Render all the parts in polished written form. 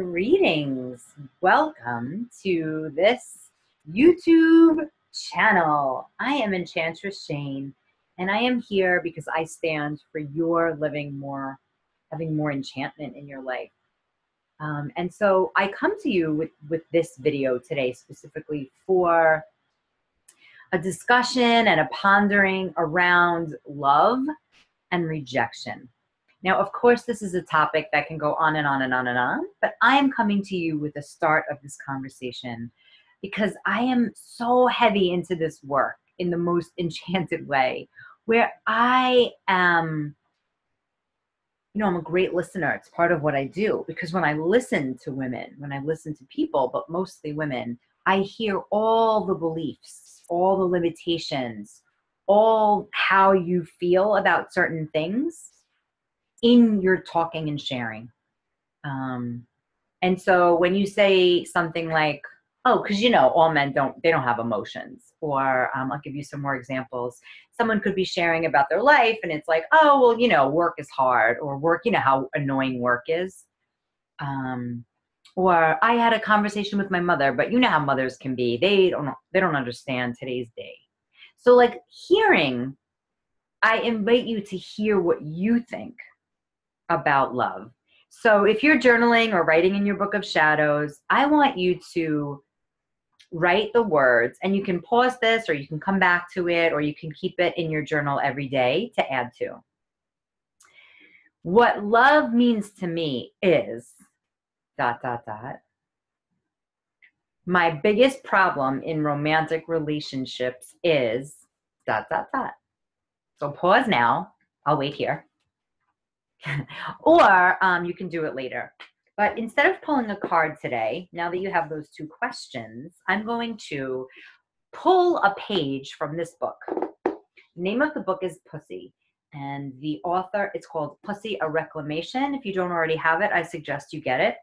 Greetings. Welcome to this YouTube channel. I am Enchantress Shane, and I am here because I stand for your living more, having more enchantment in your life. And so I come to you with this video today specifically for a discussion and a pondering around love and rejection. Now, of course, this is a topic that can go on and on and on and on, but I am coming to you with the start of this conversation because I am so heavy into this work in the most enchanted way, where I am, I'm a great listener. It's part of what I do, because when I listen to women, when I listen to people, but mostly women, I hear all the beliefs, all the limitations, all how you feel about certain things in your talking and sharing. And so when you say something like, oh, because all men don't have emotions, or I'll give you some more examples. Someone could be sharing about their life and it's like, oh, well, work is hard, or work, how annoying work is. Or I had a conversation with my mother, but how mothers can be. They don't understand today's day. So like hearing, I invite you to hear what you think about love. So if you're journaling or writing in your book of shadows, I want you to write the words, and you can pause this or you can come back to it, or you can keep it in your journal every day to add to. What love means to me is ... My biggest problem in romantic relationships is ... So pause now. I'll wait here. Or you can do it later. But instead of pulling a card today, now that you have those two questions, I'm going to pull a page from this book. The name of the book is Pussy, and the author, it's called Pussy, A Reclamation. If you don't already have it, I suggest you get it.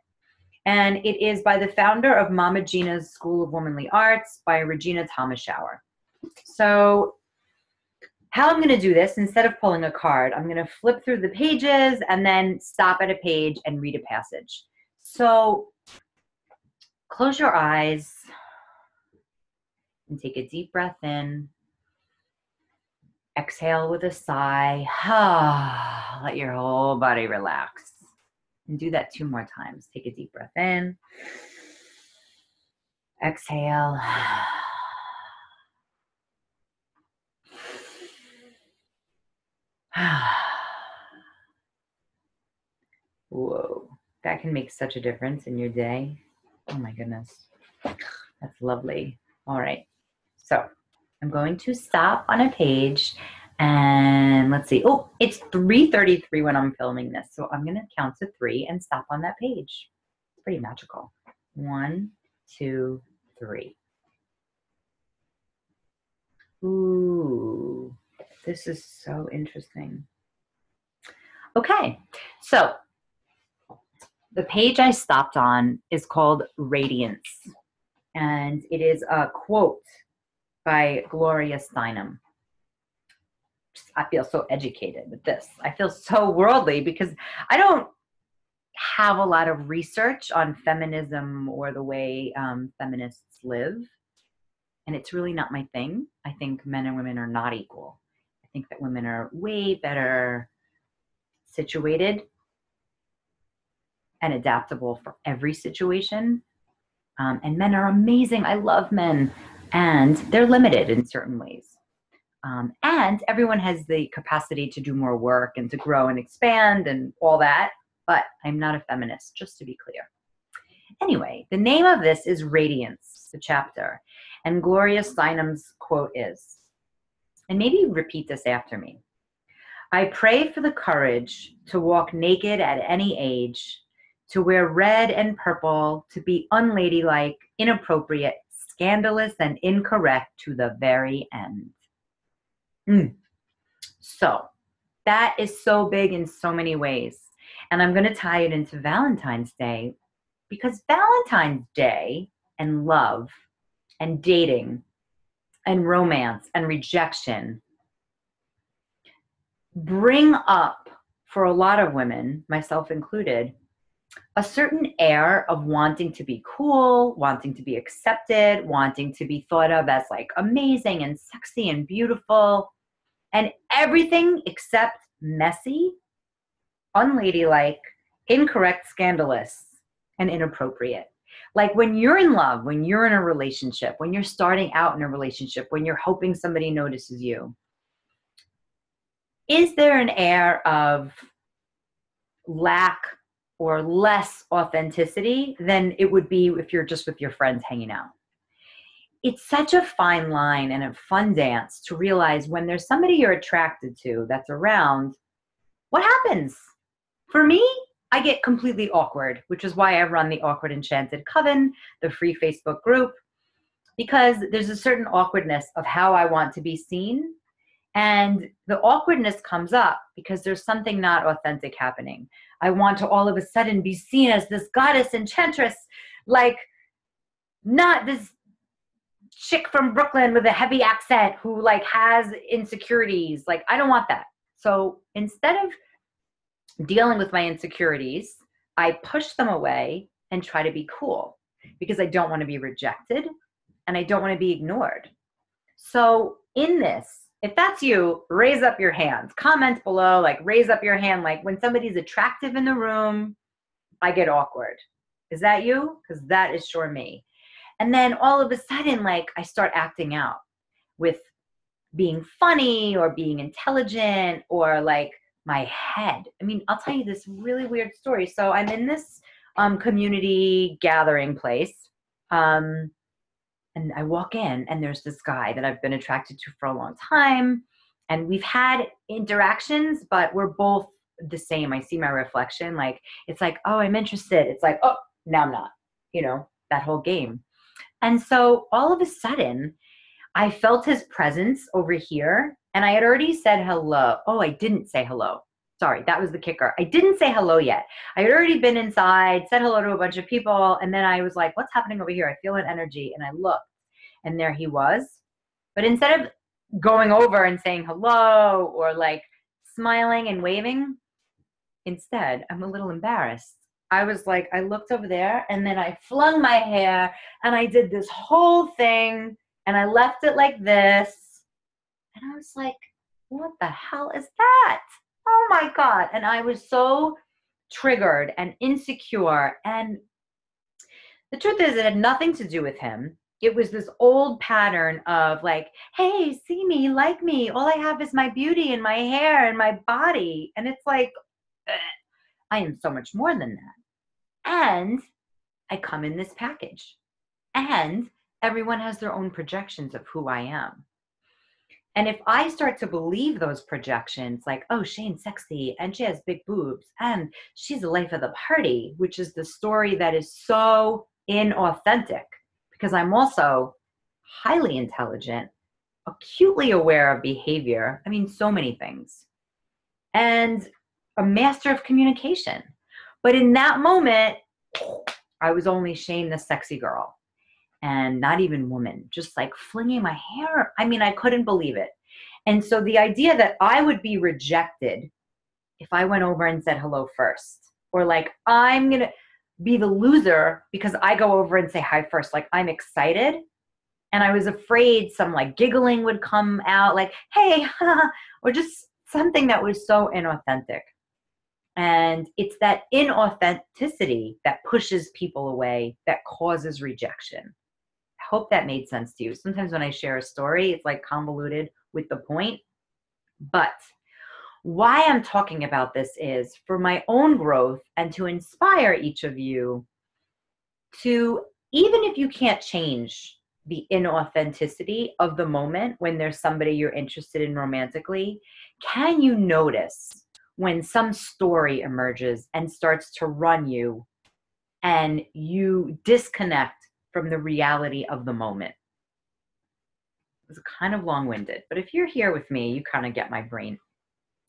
And it is by the founder of Mama Gina's School of Womanly Arts, by Regina Thomas-Shower. So how I'm going to do this, instead of pulling a card, I'm going to flip through the pages and then stop at a page and read a passage. So close your eyes and take a deep breath in. Exhale with a sigh. Let your whole body relax. And do that 2 more times. Take a deep breath in. Exhale. Whoa, that can make such a difference in your day. Oh my goodness, that's lovely. All right, so I'm going to stop on a page, and let's see. Oh, it's 3:33 when I'm filming this, so I'm gonna count to 3 and stop on that page. It's pretty magical. 1, 2, 3. Ooh, this is so interesting. Okay, so the page I stopped on is called Radiance, and it is a quote by Gloria Steinem. I feel so educated with this. I feel so worldly because I don't have a lot of research on feminism or the way feminists live, and it's really not my thing. I think men and women are not equal. I think that women are way better situated and adaptable for every situation. And men are amazing. I love men, and they're limited in certain ways. And everyone has the capacity to do more work and to grow and expand and all that, but I'm not a feminist, just to be clear. Anyway, the name of this is Radiance, the chapter, and Gloria Steinem's quote is, and maybe repeat this after me: I pray for the courage to walk naked at any age, to wear red and purple, to be unladylike, inappropriate, scandalous, and incorrect to the very end. So that is so big in so many ways. And I'm going to tie it into Valentine's Day, because Valentine's Day and love and dating and romance and rejection bring up, for a lot of women, myself included, a certain air of wanting to be cool, wanting to be accepted, wanting to be thought of as like amazing and sexy and beautiful, and everything except messy, unladylike, incorrect, scandalous, and inappropriate. Like when you're in love, when you're in a relationship, when you're starting out in a relationship, when you're hoping somebody notices you, is there an air of lack or less authenticity than it would be if you're just with your friends hanging out? It's such a fine line and a fun dance to realize when there's somebody you're attracted to that's around, what happens? For me, I get completely awkward, which is why I run the Awkward Enchanted Coven, the free Facebook group, because there's a certain awkwardness of how I want to be seen. And the awkwardness comes up because there's something not authentic happening. I want to all of a sudden be seen as this goddess enchantress, like not this chick from Brooklyn with a heavy accent who like has insecurities. Like, I don't want that. So instead of dealing with my insecurities, I push them away and try to be cool because I don't want to be rejected and I don't want to be ignored. So in this, if that's you, raise up your hand. Comment below, like raise up your hand. Like when somebody's attractive in the room, I get awkward. Is that you? Because that is sure me. And then all of a sudden, like I start acting out with being funny or being intelligent or like my head. I mean, I'll tell you this really weird story. So I'm in this community gathering place. And I walk in and there's this guy that I've been attracted to for a long time. And we've had interactions, but we're both the same. I see my reflection. Like, it's like, oh, I'm interested. It's like, oh, now I'm not, you know, that whole game. And so all of a sudden I felt his presence over here and I had already said hello. Oh, I didn't say hello. Sorry, that was the kicker. I didn't say hello yet. I had already been inside, said hello to a bunch of people, and then I was like, what's happening over here? I feel an energy, and I looked, and there he was. But instead of going over and saying hello or like smiling and waving, instead, I'm a little embarrassed. I was like, I looked over there, and then I flung my hair, and I did this whole thing, and I left it like this, and I was like, what the hell is that? Oh my God. And I was so triggered and insecure. And the truth is, it had nothing to do with him. It was this old pattern of like, hey, see me, like me. All I have is my beauty and my hair and my body. And it's like, I am so much more than that. And I come in this package. And everyone has their own projections of who I am. And if I start to believe those projections, like, oh, Shane's sexy and she has big boobs and she's the life of the party, which is the story that is so inauthentic because I'm also highly intelligent, acutely aware of behavior. I mean, so many things. And a master of communication. But in that moment, I was only Shane, the sexy girl. And not even woman, just like flinging my hair. I mean, I couldn't believe it. And so the idea that I would be rejected if I went over and said hello first, or like I'm going to be the loser because I go over and say hi first, like I'm excited. And I was afraid some like giggling would come out like, hey, or just something that was so inauthentic. And it's that inauthenticity that pushes people away, that causes rejection. Hope that made sense to you. Sometimes when I share a story, it's like convoluted with the point. But why I'm talking about this is for my own growth and to inspire each of you to, even if you can't change the inauthenticity of the moment when there's somebody you're interested in romantically, can you notice when some story emerges and starts to run you and you disconnect from the reality of the moment? It was kind of long-winded, but if you're here with me, you kind of get my brain.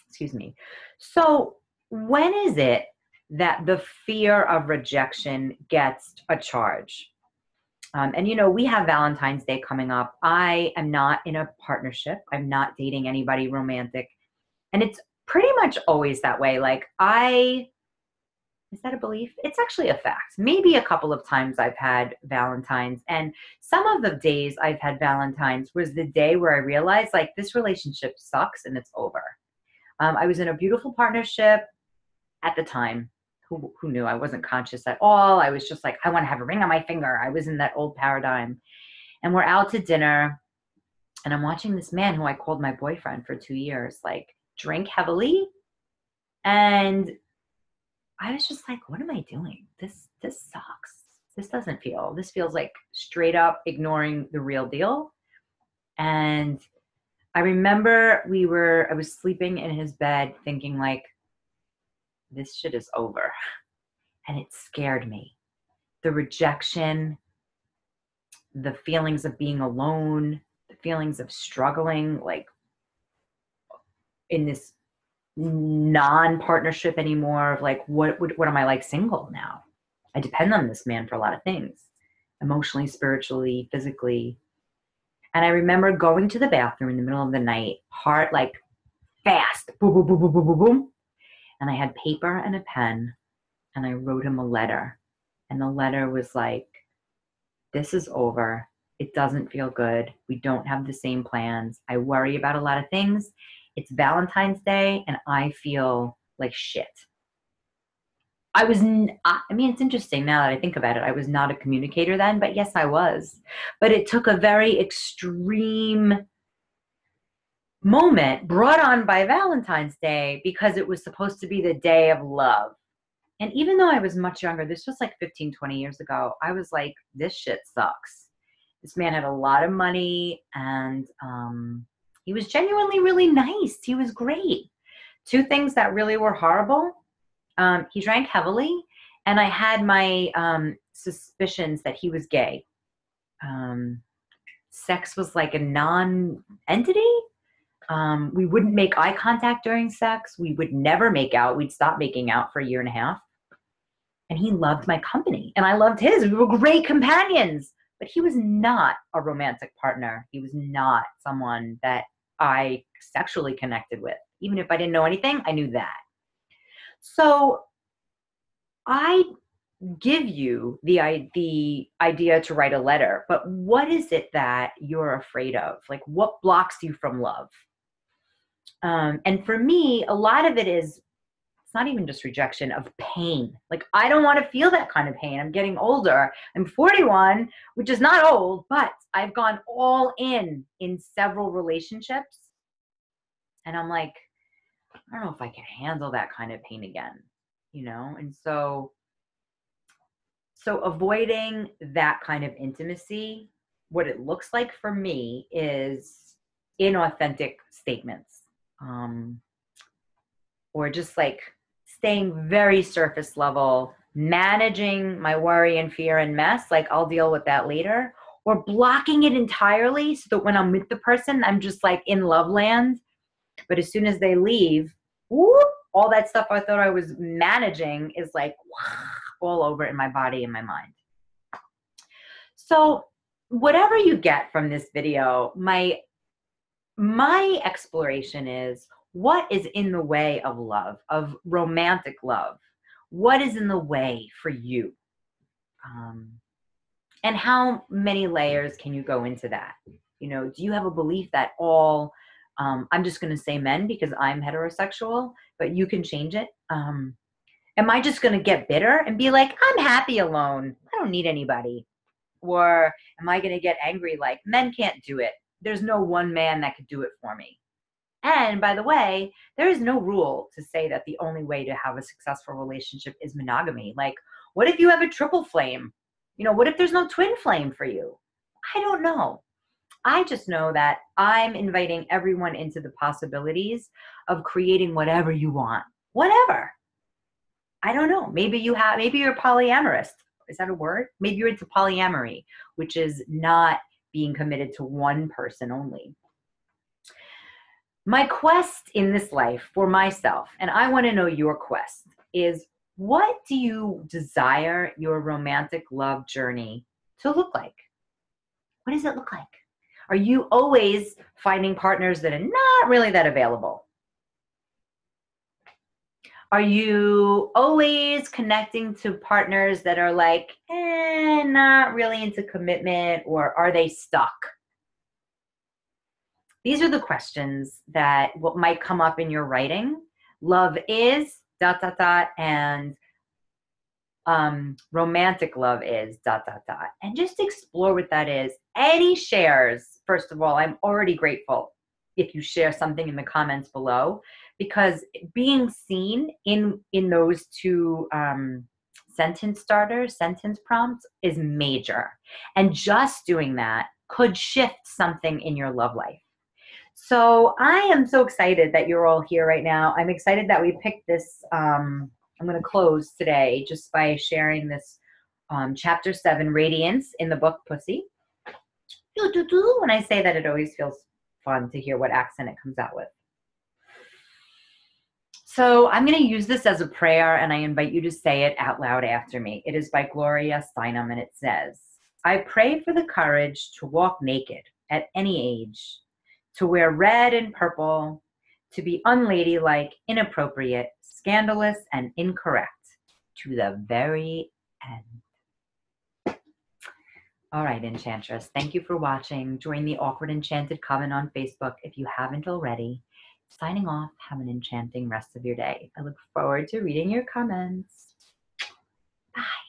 Excuse me. So when is it that the fear of rejection gets a charge? And you know, we have Valentine's Day coming up. I am not in a partnership. I'm not dating anybody romantic. And it's pretty much always that way. Like I Is that a belief? It's actually a fact. Maybe a couple of times I've had Valentine's, and some of the days I've had Valentine's was the day where I realized like this relationship sucks and it's over. I was in a beautiful partnership at the time. Who knew? I wasn't conscious at all. I was just like, I want to have a ring on my finger. I was in that old paradigm. And we're out to dinner, and I'm watching this man who I called my boyfriend for 2 years, like drink heavily. And I was just like, what am I doing? This sucks. This feels like straight up ignoring the real deal. And I remember I was sleeping in his bed thinking like, this shit is over. And it scared me. The rejection, the feelings of being alone, the feelings of struggling, like in this non-partnership anymore of like, what am I like single now? I depend on this man for a lot of things, emotionally, spiritually, physically. And I remember going to the bathroom in the middle of the night, heart like fast, boom, boom, boom, boom, boom, boom, boom. And I had paper and a pen, and I wrote him a letter. And the letter was like, this is over. It doesn't feel good. We don't have the same plans. I worry about a lot of things. It's Valentine's Day, and I feel like shit. I mean, it's interesting now that I think about it. I was not a communicator then, but yes, I was. But it took a very extreme moment brought on by Valentine's Day because it was supposed to be the day of love. And even though I was much younger, this was like 15, 20 years ago, I was like, this shit sucks. This man had a lot of money, and he was genuinely really nice. He was great. Two things that really were horrible. He drank heavily, and I had my suspicions that he was gay. Sex was like a non-entity. We wouldn't make eye contact during sex. We would never make out. We'd stop making out for a year and a half. And he loved my company, and I loved his. We were great companions, but he was not a romantic partner. He was not someone that I sexually connected with. Even if I didn't know anything, I knew that. So I give you the idea to write a letter, but what is it that you're afraid of? Like, what blocks you from love? And for me, a lot of it is, it's not even just rejection, of pain. Like, I don't want to feel that kind of pain. I'm getting older. I'm 41, which is not old, but I've gone all in several relationships. And I'm like, I don't know if I can handle that kind of pain again, you know? And so avoiding that kind of intimacy, what it looks like for me is inauthentic statements, or just like staying very surface level, managing my worry and fear and mess, like I'll deal with that later, or blocking it entirely so that when I'm with the person, I'm just like in love land. But as soon as they leave, whoop, all that stuff I thought I was managing is like all over in my body and my mind. So whatever you get from this video, my exploration is, what is in the way of love, of romantic love? What is in the way for you? And how many layers can you go into that? You know, do you have a belief that all, I'm just going to say men because I'm heterosexual, but you can change it? Am I just going to get bitter and be like, I'm happy alone, I don't need anybody? Or am I going to get angry like, men can't do it, there's no one man that could do it for me? And by the way, there is no rule to say that the only way to have a successful relationship is monogamy. Like, what if you have a triple flame? You know, what if there's no twin flame for you? I don't know. I just know that I'm inviting everyone into the possibilities of creating whatever you want. Whatever. I don't know. Maybe you're polyamorous. Is that a word? Maybe you're into polyamory, which is not being committed to one person only. My quest in this life for myself, and I want to know your quest, is, what do you desire your romantic love journey to look like? What does it look like? Are you always finding partners that are not really that available? Are you always connecting to partners that are like, not really into commitment, or are they stuck? These are the questions that what might come up in your writing. Love is ... and romantic love is ... and just explore what that is. Any shares, first of all, I'm already grateful if you share something in the comments below, because being seen in those two sentence starters, sentence prompts, is major. And just doing that could shift something in your love life. So I am so excited that you're all here right now. I'm excited that we picked this. I'm going to close today just by sharing this chapter 7, Radiance, in the book Pussy. When I say that, it always feels fun to hear what accent it comes out with. So I'm going to use this as a prayer, and I invite you to say it out loud after me. It is by Gloria Steinem, and it says, I pray for the courage to walk naked at any age, to wear red and purple, to be unladylike, inappropriate, scandalous, and incorrect, to the very end. All right, Enchantress, thank you for watching. Join the Awkward Enchanted Coven on Facebook if you haven't already. Signing off, have an enchanting rest of your day. I look forward to reading your comments. Bye.